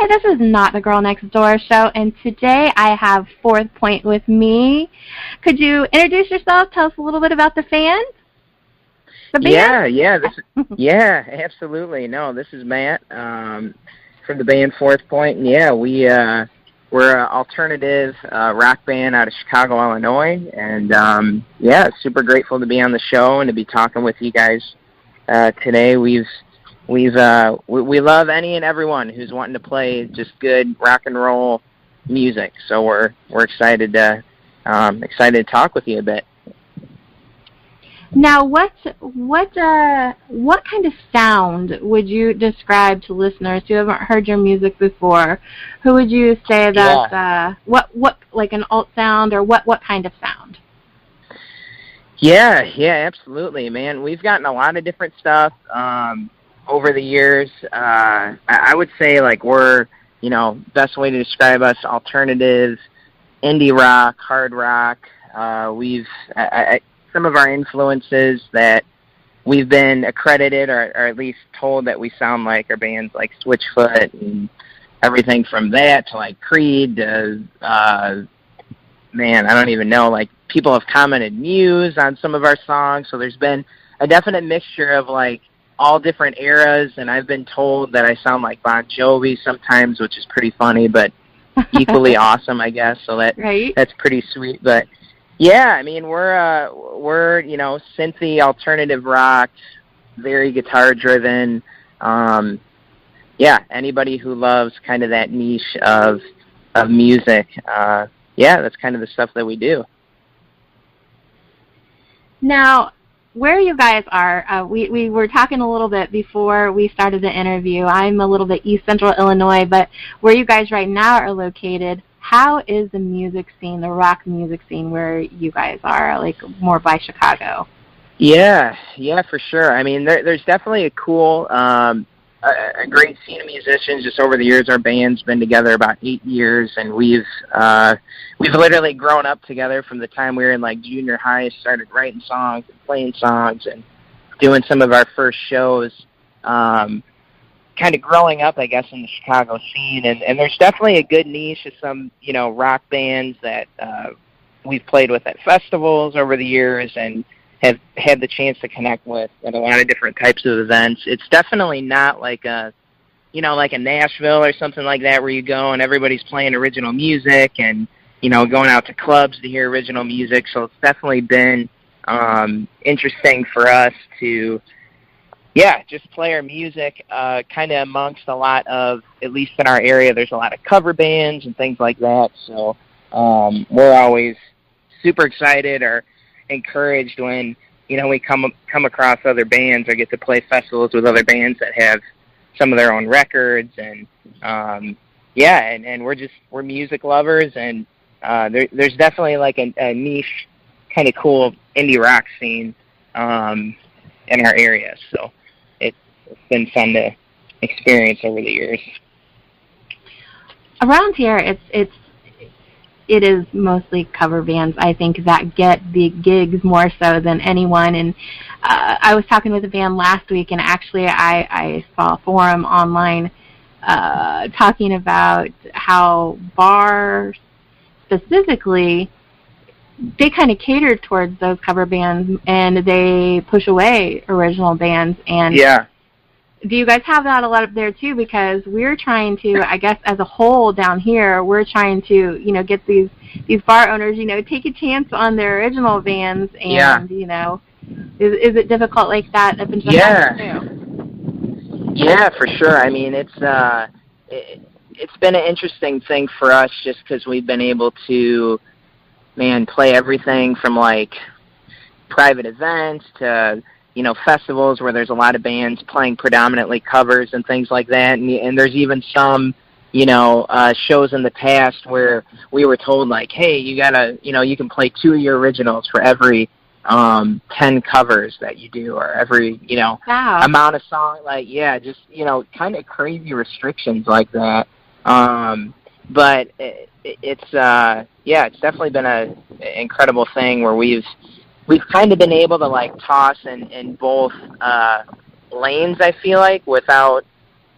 Hey, this is Not the Girl Next Door show, and today I have Fourth Point with me. Could you introduce yourself? Tell us a little bit about the fans, the band? Yeah, absolutely. No, this is Matt from the band Fourth Point, and yeah, we're an alternative rock band out of Chicago, Illinois, and yeah, super grateful to be on the show and to be talking with you guys today. We love any and everyone who's wanting to play just good rock and roll music. So we're excited to talk with you a bit. Now, what kind of sound would you describe to listeners who haven't heard your music before? Who would you say that what like an alt sound, or what kind of sound? Yeah, absolutely, man. We've gotten a lot of different stuff over the years. I would say like we're, best way to describe us, alternative, indie rock, hard rock. Some of our influences that we've been accredited or at least told that we sound like are bands like Switchfoot, and everything from that to like Creed to, man, I don't even know, like people have commented Muse on some of our songs. So there's been a definite mixture of like all different eras, and I've been told that I sound like Bon Jovi sometimes, which is pretty funny, but equally awesome, I guess. So that's pretty sweet. But yeah, I mean, we're synthy alternative rock, very guitar driven. Yeah, anybody who loves kind of that niche of music, yeah, that's kind of the stuff that we do. Now, where you guys are, we were talking a little bit before we started the interview. I'm a little bit East Central Illinois, but where you guys right now are located, how is the music scene, the rock music scene where you guys are, like more by Chicago? Yeah, for sure. I mean, there's definitely a cool, a great scene of musicians. Just over the years, our band's been together about 8 years, and we've literally grown up together from the time we were in like junior high. Started writing songs and playing songs and doing some of our first shows. Kind of growing up, I guess, in the Chicago scene, and there's definitely a good niche of some rock bands that we've played with at festivals over the years and have had the chance to connect with at a lot of different types of events. It's definitely not like a Nashville or something like that where you go and everybody's playing original music and, going out to clubs to hear original music. So it's definitely been interesting for us to, just play our music kind of amongst a lot of, at least in our area, there's a lot of cover bands and things like that. So we're always super excited or encouraged when we come across other bands or get to play festivals with other bands that have some of their own records, and and we're music lovers, and there's definitely like a niche kind of cool indie rock scene in our area, so it's been fun to experience over the years. Around here, it is mostly cover bands, I think, that get big gigs more so than anyone. And I was talking with a band last week, and actually I saw a forum online talking about how bars specifically, they kind of cater towards those cover bands, and they push away original bands. And do you guys have that a lot up there too? Because we're trying to, I guess, as a whole down here, we're trying to, get these bar owners, take a chance on their original bands, and is it difficult like that up in Chicago too? Yeah, for sure. I mean, it's been an interesting thing for us just because we've been able to, play everything from like private events to festivals where there's a lot of bands playing predominantly covers and things like that. And there's even some, shows in the past where we were told like, hey, you gotta, you can play 2 of your originals for every 10 covers that you do, or every, amount of song, like, just, kind of crazy restrictions like that. But it's definitely been an incredible thing where we've kind of been able to like toss in both lanes, I feel like, without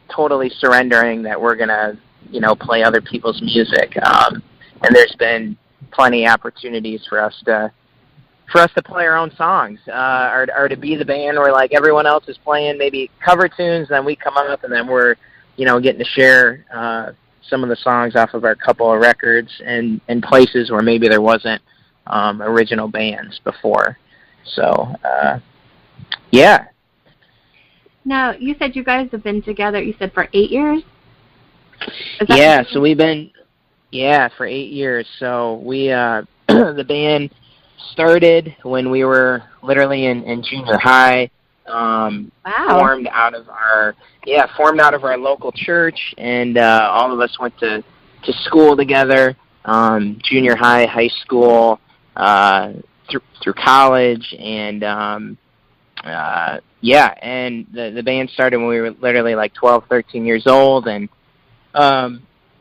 totally surrendering that we're gonna play other people's music. And there's been plenty of opportunities for us to play our own songs, or to be the band where like everyone else is playing maybe cover tunes, then we come up and then we're, getting to share some of the songs off of our couple of records in places where maybe there wasn't original bands before. So, yeah. Now, you said you guys have been together, you said for 8 years? Yeah, so we've been, for 8 years. So we, the band started when we were literally in junior high. Wow. Formed out of our local church, and all of us went to school together, junior high, high school, through college, and and the band started when we were literally like 12, 13 years old, and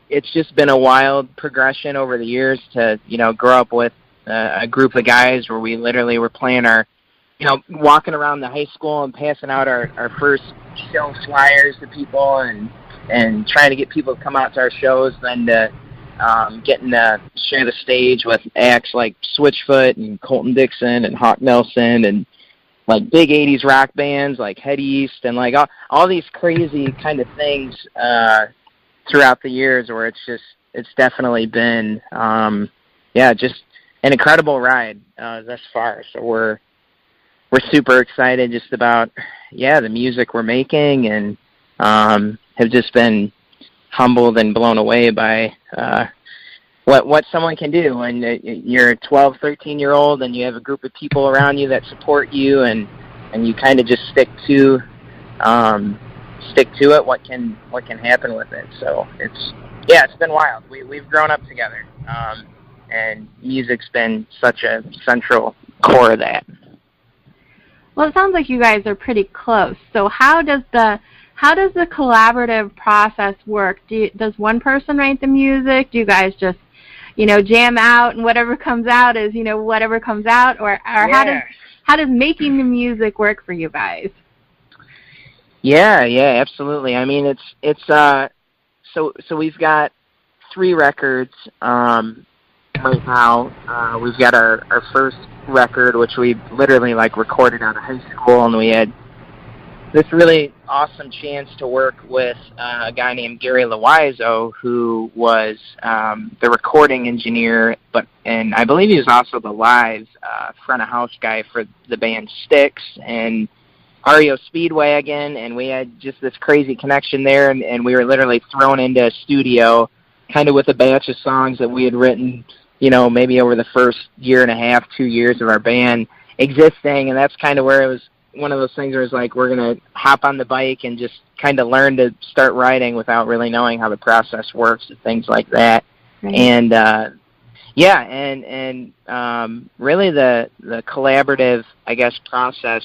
it's just been a wild progression over the years to grow up with a group of guys where we literally were playing our, walking around the high school and passing out our first show flyers to people and trying to get people to come out to our shows, then to getting to share the stage with acts like Switchfoot and Colton Dixon and Hawk Nelson and like big 80s rock bands like Head East and like all these crazy kind of things throughout the years, where it's definitely been just an incredible ride thus far. So we're super excited just about the music we're making, and have just been humbled and blown away by what someone can do when you're a 12, 13-year-old and you have a group of people around you that support you, and you kind of just stick to it. What can happen with it? So it's been wild. We've grown up together, and music's been such a central core of that. Well, it sounds like you guys are pretty close. So how does the collaborative process work? Does one person write the music? Do you guys just, jam out and whatever comes out is, whatever comes out? Or how does making the music work for you guys? Yeah, absolutely. I mean, it's so we've got 3 records right now. We've got our first record, which we literally like recorded out of high school, and we had this really awesome chance to work with a guy named Gary Loizo, who was the recording engineer, and I believe he was also the live front of house guy for the band Styx and REO Speedway again, and we had just this crazy connection there, and we were literally thrown into a studio kind of with a batch of songs that we had written, maybe over the first year and a half, 2 years of our band existing, and that's kind of where it was one of those things where it's like we're going to hop on the bike and just kind of learn to start writing without really knowing how the process works and things like that. Right. And really the collaborative, I guess, process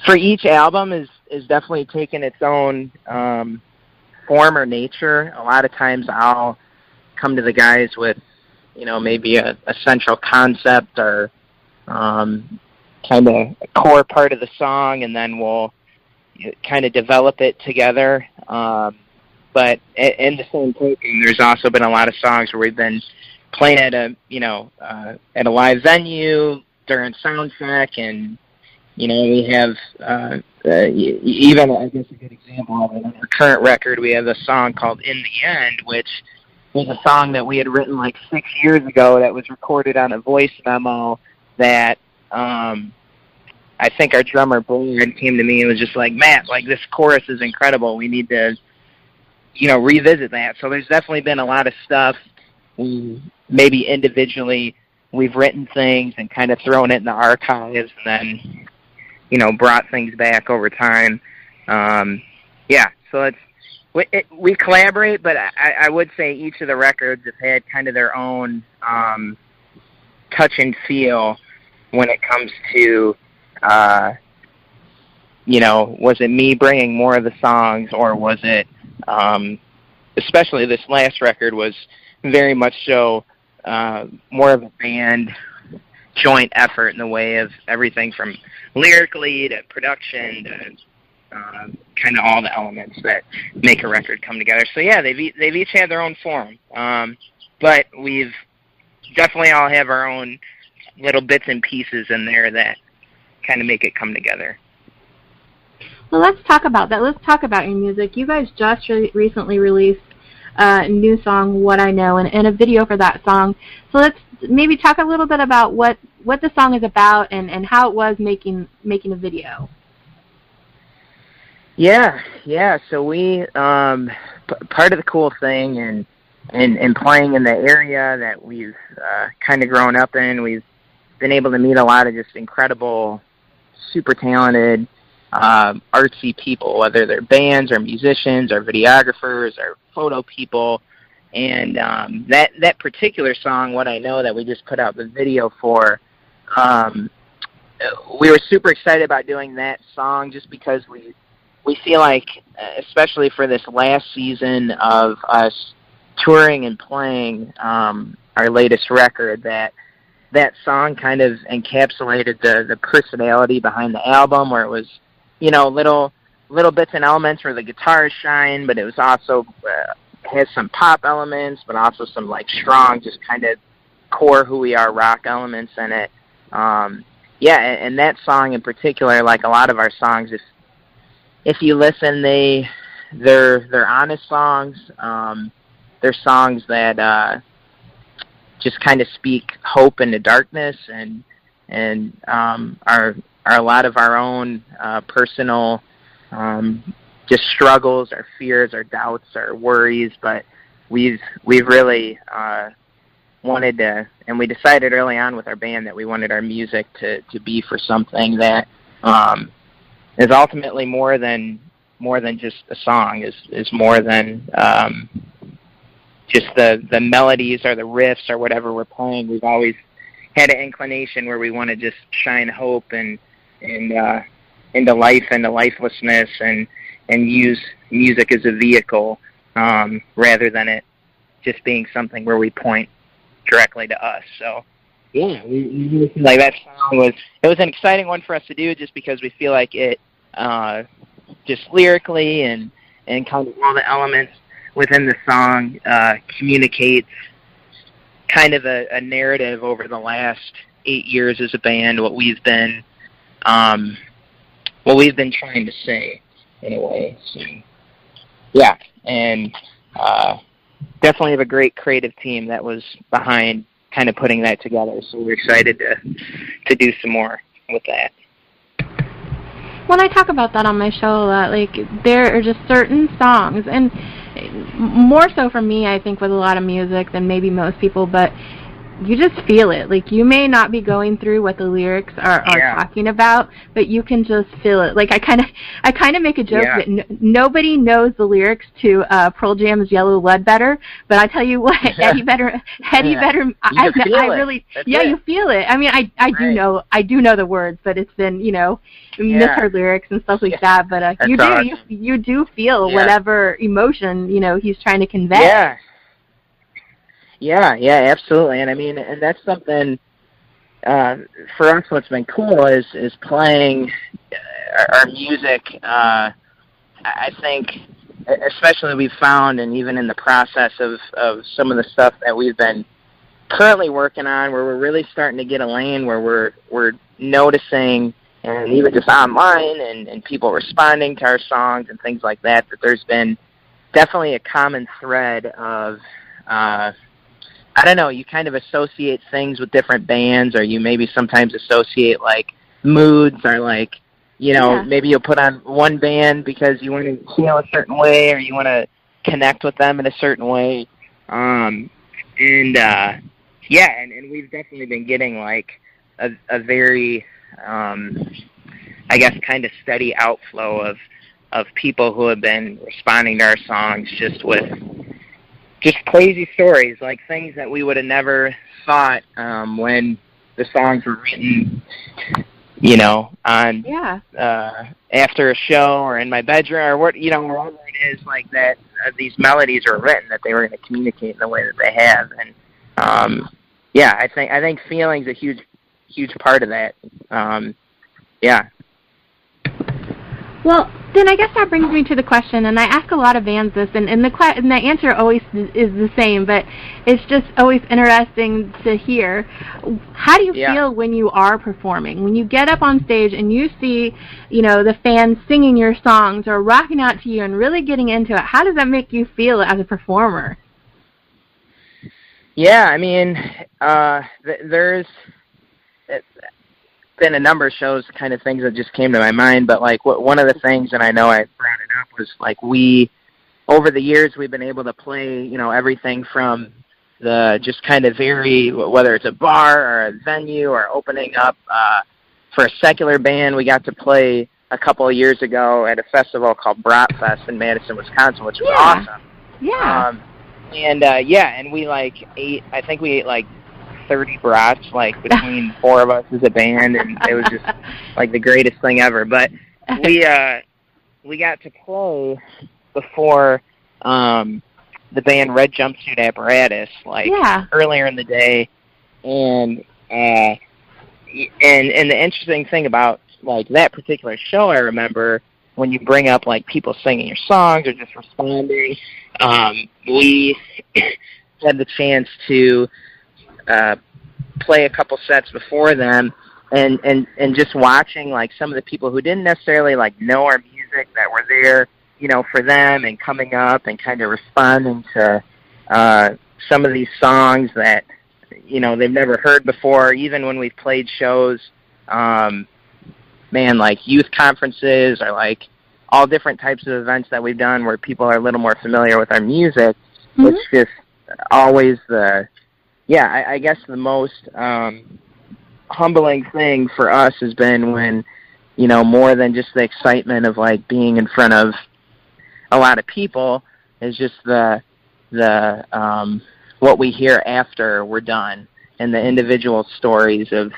for each album is definitely taken its own form or nature. A lot of times I'll come to the guys with maybe a central concept or kind of a core part of the song, and then we'll kind of develop it together. But in the same token, there's also been a lot of songs where we've been playing at a live venue during sound check, and we have even, I guess, a good example of it. On our current record, we have a song called "In the End," which was a song that we had written like 6 years ago that was recorded on a voice memo that I think our drummer Bullard came to me and was just like, "Matt, like this chorus is incredible. We need to, revisit that." So there's definitely been a lot of stuff. Maybe individually we've written things and kind of thrown it in the archives and then, brought things back over time. So we collaborate, but I would say each of the records have had kind of their own touch and feel when it comes to, was it me bringing more of the songs, or was it, especially this last record was very much so more of a band joint effort in the way of everything from lyrically to production to kind of all the elements that make a record come together. So yeah, they've each had their own form, but we've definitely all have our own little bits and pieces in there that kind of make it come together. Well, let's talk about that. Let's talk about your music. You guys just recently released a new song, What I Know, and a video for that song. So let's maybe talk a little bit about what the song is about and how it was making a video. Yeah. So we part of the cool thing and playing in the area that we've kind of grown up in, we've been able to meet a lot of just incredible, super talented, artsy people, whether they're bands or musicians or videographers or photo people. And that particular song, What I Know, that we just put out the video for, we were super excited about doing that song just because we feel like, especially for this last season of us touring and playing our latest record, that song kind of encapsulated the personality behind the album, where it was, little bits and elements where the guitars shine, but it was also has some pop elements, but also some like strong, just kind of core who we are rock elements in it. And that song in particular, like a lot of our songs, if you listen, they're honest songs. They're songs that just kind of speak hope into darkness, and are a lot of our own personal just struggles, our fears, our doubts, our worries. But we've really wanted to, and we decided early on with our band that we wanted our music to be for something that is ultimately more than just a song, is more than just the melodies or the riffs or whatever we're playing. We've always had an inclination where we want to just shine hope and into life, into lifelessness, and use music as a vehicle, rather than it just being something where we point directly to us. So yeah, we like that song was an exciting one for us to do, just because we feel like it just lyrically and kind of all the elements within the song communicates kind of a narrative over the last 8 years as a band, what we've been trying to say in a way. So, yeah, and definitely have a great creative team that was behind kind of putting that together. So we're excited to do some more with that. When I talk about that on my show a lot, like there are just certain songs, and more so for me, I think, with a lot of music than maybe most people, but you just feel it. Like, you may not be going through what the lyrics are talking about, but you can just feel it. Like, I kind of make a joke that nobody knows the lyrics to Pearl Jam's Yellow Ledbetter, but I tell you what, Eddie Vedder, you feel it. I mean, I do know the words, but it's been, misheard lyrics and stuff like that, but you do feel whatever emotion, he's trying to convey. Yeah, absolutely. And I mean, and that's something for us. What's been cool is playing our music. I think, especially we've found, and even in the process of some of the stuff that we've been currently working on, where we're really starting to get a lane where we're noticing, and even just online and people responding to our songs and things like that, that there's been definitely a common thread of I don't know, you kind of associate things with different bands, or you maybe sometimes associate like moods, or like, maybe you'll put on one band because you want to feel a certain way, or you want to connect with them in a certain way. And we've definitely been getting like a very, I guess, kind of steady outflow of people who have been responding to our songs just with just crazy stories, like things that we would have never thought when the songs were written, on after a show or in my bedroom or what, wherever it is, like that. These melodies are written that they were going to communicate in the way that they have, and I think feeling's a huge part of that. Well, then I guess that brings me to the question, and I ask a lot of bands this, and the answer always is the same, but it's just always interesting to hear. How do you feel when you are performing? When you get up on stage and you see, the fans singing your songs or rocking out to you and really getting into it, how does that make you feel as a performer? Yeah, I mean, there's been a number of shows, kind of things that just came to my mind, but like one of the things, and I know I brought it up, was like over the years we've been able to play, everything from the just kind of whether it's a bar or a venue or opening up for a secular band. We got to play a couple of years ago at a festival called Bratfest in Madison, Wisconsin, which was awesome. Yeah. And we we ate like 30 brats, like between four of us as a band, and it was just like the greatest thing ever. But we got to play before the band Red Jumpsuit Apparatus, earlier in the day, and the interesting thing about like that particular show, I remember when you bring up like people singing your songs or just responding, we had the chance to play a couple sets before them, and just watching like some of the people who didn't necessarily like know our music that were there, for them, and coming up and kind of responding to some of these songs that they've never heard before. Even when we've played shows, like youth conferences or like all different types of events that we've done where people are a little more familiar with our music. Mm-hmm. It's just always I guess the most humbling thing for us has been when, more than just the excitement of like being in front of a lot of people, is just the what we hear after we're done, and the individual stories of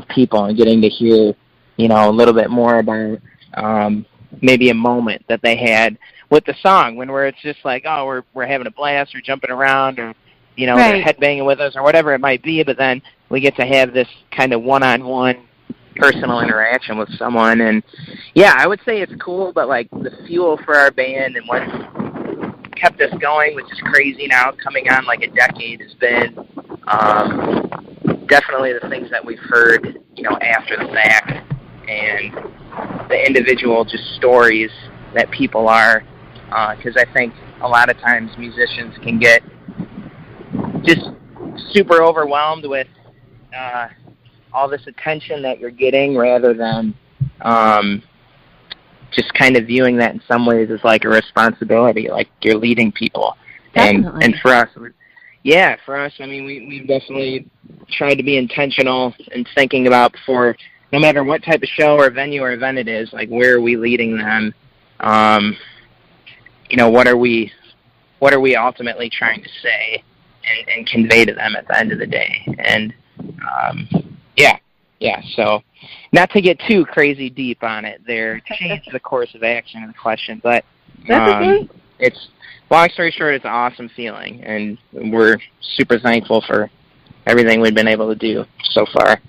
people, and getting to hear, a little bit more about maybe a moment that they had with the song, where it's just like, oh, we're having a blast, or jumping around, or they're headbanging with us or whatever it might be, but then we get to have this kind of one-on-one personal interaction with someone. And I would say it's cool, but like the fuel for our band and what kept us going, which is crazy now, coming on like a decade, has been definitely the things that we've heard, after the fact, and the individual just stories that people are, because I think a lot of times musicians can get just super overwhelmed with all this attention that you're getting, rather than just kind of viewing that in some ways as like a responsibility, like you're leading people. Definitely. And for us, I mean, we've definitely tried to be intentional and thinking about, before, no matter what type of show or venue or event it is, like, where are we leading them? What are we ultimately trying to say and convey to them at the end of the day? And so not to get too crazy deep on it there, change the course of action in the question, but it's, long story short, it's an awesome feeling, and we're super thankful for everything we've been able to do so far.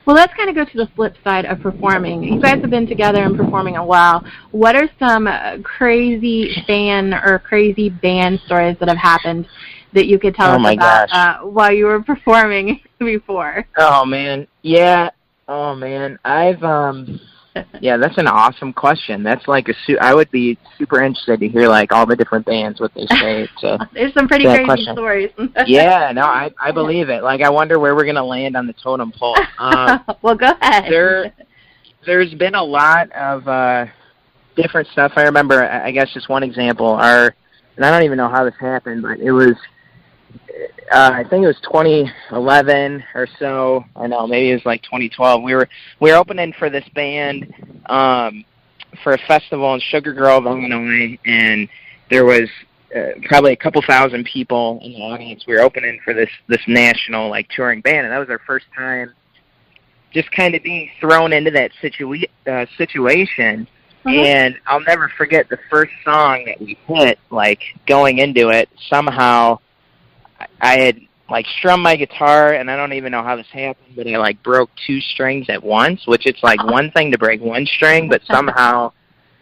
Well, let's kind of go to the flip side of performing. You guys have been together and performing a while. What are some crazy fan or crazy band stories that have happened that you could tell us about while you were performing before? Oh, man. Yeah. Oh, man. That's an awesome question. That's like I would be super interested to hear like all the different bands, what they say. So there's some pretty crazy stories. Yeah, no, I believe it. Like, I wonder where we're going to land on the totem pole. Well, go ahead. There's been a lot of different stuff. I remember, I guess just one example, and I don't even know how this happened, but it was, I think it was 2011 or so. I know, maybe it was like 2012. We were opening for this band for a festival in Sugar Grove, Illinois, and there was probably a couple thousand people in the audience. We were opening for this national like touring band, and that was our first time just kind of being thrown into that situation. And I'll never forget the first song that we hit. Like, going into it, somehow I had like strum my guitar, and I don't even know how this happened, but I like broke 2 strings at once, which it's like one thing to break 1 string, but somehow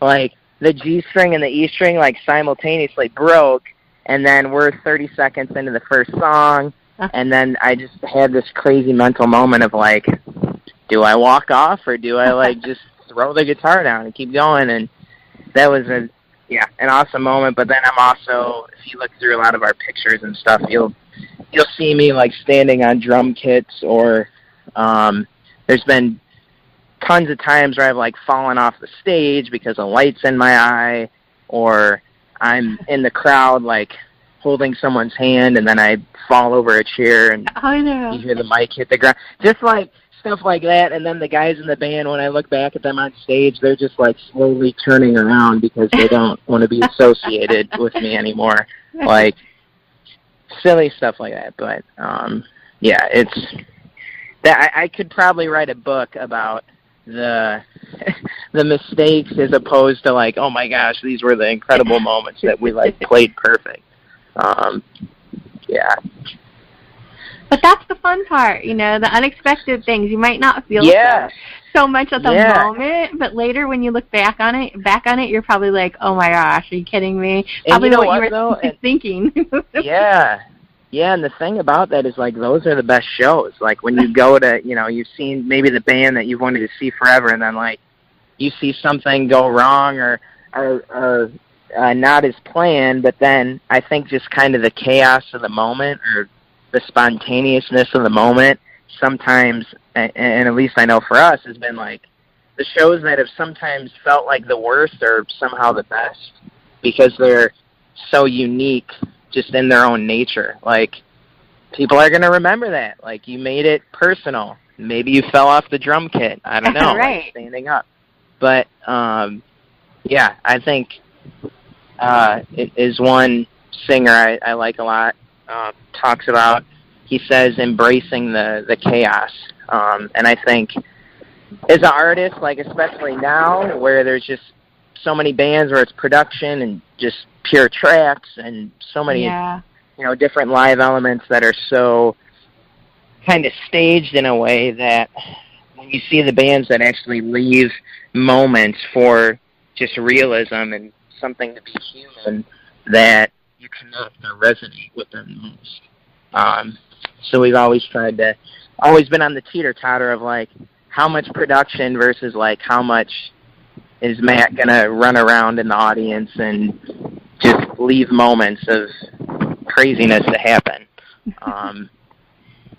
like the G string and the E string like simultaneously broke, and then we're 30 seconds into the first song, and then I just had this crazy mental moment of like, do I walk off or do I like just throw the guitar down and keep going? And that was an awesome moment. But then I'm also, if you look through a lot of our pictures and stuff, you'll see me like standing on drum kits, or there's been tons of times where I've like fallen off the stage because a light's in my eye, or I'm in the crowd like holding someone's hand and then I fall over a chair and you hear the mic hit the ground. Just like stuff like that. And then the guys in the band, when I look back at them on stage, they're just like slowly turning around because they don't want to be associated with me anymore. Like silly stuff like that. But yeah, it's that I could probably write a book about the mistakes as opposed to like, oh my gosh, these were the incredible moments that we like played perfect. Yeah. But that's the fun part, you know, the unexpected things. You might not feel so much at the moment, but later when you look back on it, you're probably like, oh my gosh, are you kidding me? Probably you know what you were thinking. Yeah, and the thing about that is, like, those are the best shows. Like, when you go to, you know, you've seen maybe the band that you've wanted to see forever, and then, like, you see something go wrong or not as planned, but then I think just kind of the chaos of the moment or the spontaneousness of the moment sometimes, and at least I know for us, has been, like, the shows that have sometimes felt like the worst are somehow the best because they're so unique just in their own nature. Like, people are going to remember that. Like, you made it personal. Maybe you fell off the drum kit. I don't know. Right. Like standing up. But, yeah, I think it is one singer I like a lot. Talks about, he says, embracing the chaos. And I think as an artist, like especially now where there's just so many bands where it's production and just pure tracks and so many you know, different live elements that are so kind of staged in a way that when you see the bands that actually leave moments for just realism and something to be human, that you connect or resonate with them most. So we've always been on the teeter-totter of like how much production versus like how much is Matt gonna run around in the audience and just leave moments of craziness to happen.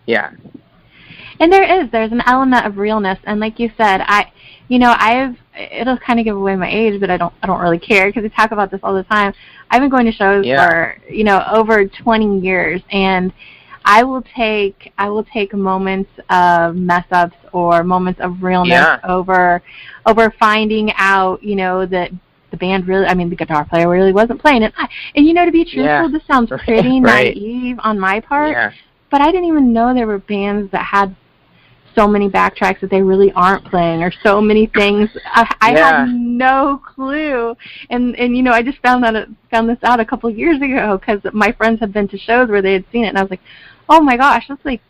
Yeah. And there's an element of realness, and like you said, it'll kind of give away my age, but I don't really care because we talk about this all the time. I've been going to shows for, you know, over 20 years, and I will take moments of mess ups or moments of realness over finding out, you know, that the band really, I mean, the guitar player really wasn't playing it. And you know, to be truthful, this sounds pretty naive on my part, but I didn't even know there were bands that had so many backtracks that they really aren't playing, or so many things. I had no clue, and you know, I just found this out a couple of years ago because my friends had been to shows where they had seen it, and I was like, oh my gosh, that's like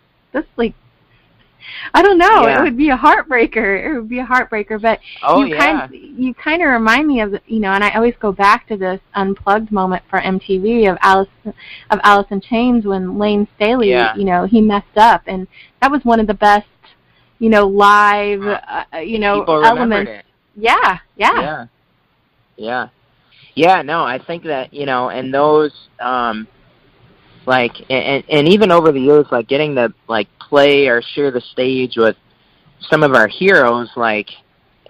I don't know. It would be a heartbreaker. But you kind of remind me of, you know, and I always go back to this unplugged moment for MTV of Alice in Chains when Lane Staley, you know, he messed up, and that was one of the best, you know, live, you know, elements. Yeah. No, I think that, you know, and those, like, and even over the years, like, getting to, like, play or share the stage with some of our heroes, like,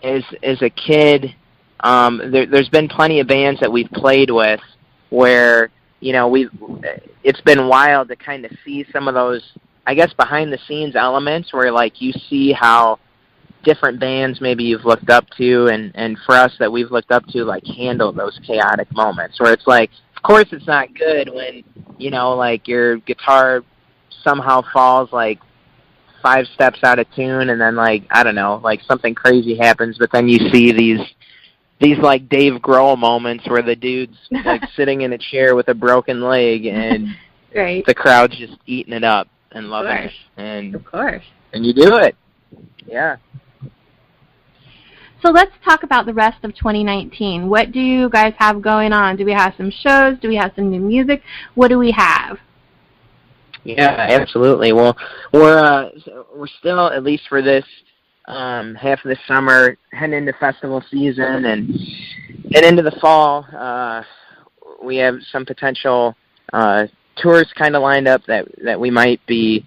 as a kid, there's been plenty of bands that we've played with where, you know, it's been wild to kind of see some of those, I guess, behind-the-scenes elements where, like, you see how different bands maybe you've looked up to, and for us that we've looked up to, like, handle those chaotic moments where it's like, of course it's not good when, you know, like, your guitar somehow falls, like, 5 steps out of tune, and then, like, I don't know, like, something crazy happens, but then you see these like, Dave Grohl moments where the dude's, like, sitting in a chair with a broken leg, and Right. the crowd's just eating it up and loving it. Of course. And you do it. Yeah. So let's talk about the rest of 2019. What do you guys have going on? Do we have some shows? Do we have some new music? What do we have? Yeah, absolutely. Well, we're still, at least for this half of the summer, heading into festival season and into the fall. We have some potential tours kind of lined up that we might be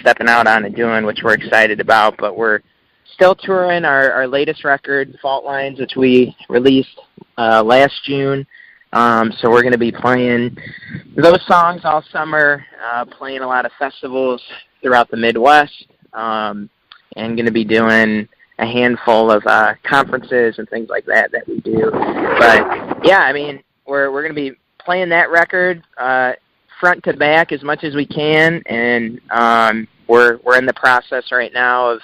stepping out on and doing, which we're excited about. But we're still touring our latest record, Fault Lines, which we released last June. So we're going to be playing those songs all summer, playing a lot of festivals throughout the Midwest, and going to be doing a handful of conferences and things like that we do. But yeah, I mean, we're going to be playing that record front to back as much as we can, and we're in the process right now of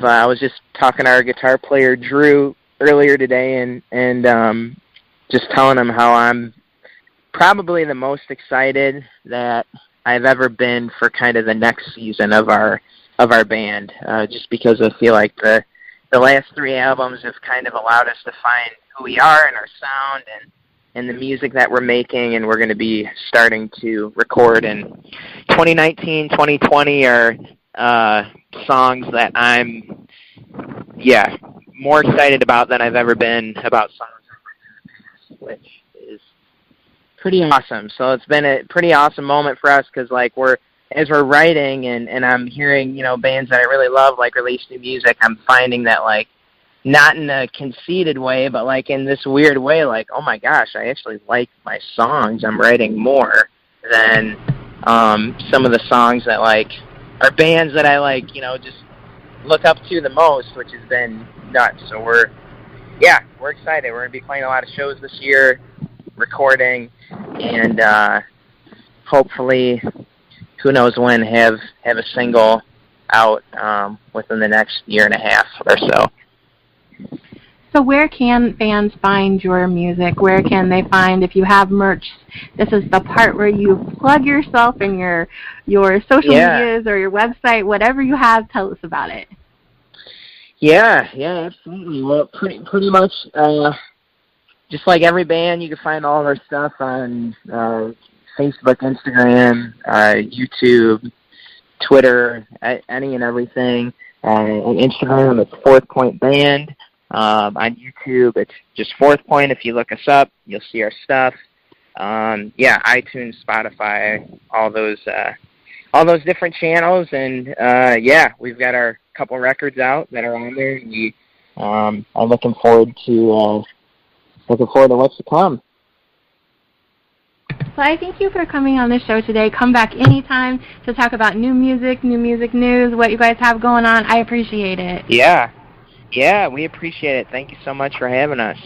I was just talking to our guitar player Drew earlier today, and just telling him how I'm probably the most excited that I've ever been for kind of the next season of our band, just because I feel like the last 3 albums have kind of allowed us to find who we are and our sound and the music that we're making, and we're going to be starting to record in 2019, 2020 are songs that I'm more excited about than I've ever been about songs, which is pretty awesome. So it's been a pretty awesome moment for us because, like, as we're writing and I'm hearing, bands that I really love, like, release new music, I'm finding that, like, not in a conceited way, but, like, in this weird way, like, oh my gosh, I actually like my songs. I'm writing more than some of the songs that, like, are bands that I, like, just look up to the most, which has been nuts. So we're excited. We're going to be playing a lot of shows this year, recording, and hopefully, who knows when, have a single out within the next year and a half or so. So where can fans find your music? Where can they find, if you have merch? This is the part where you plug yourself and your social medias or your website, whatever you have, tell us about it. Yeah, absolutely. Well, pretty much, just like every band, you can find all of our stuff on Facebook, Instagram, YouTube, Twitter, any and everything. On Instagram, it's 4th Point Band. On YouTube, it's just 4th Point. If you look us up, you'll see our stuff. iTunes, Spotify, all those different channels, and we've got our couple records out that are on there, and we are looking forward to what's to come. Well, I thank you for coming on the show today. Come back anytime to talk about new music news, what you guys have going on. I appreciate it. Yeah, we appreciate it. Thank you so much for having us.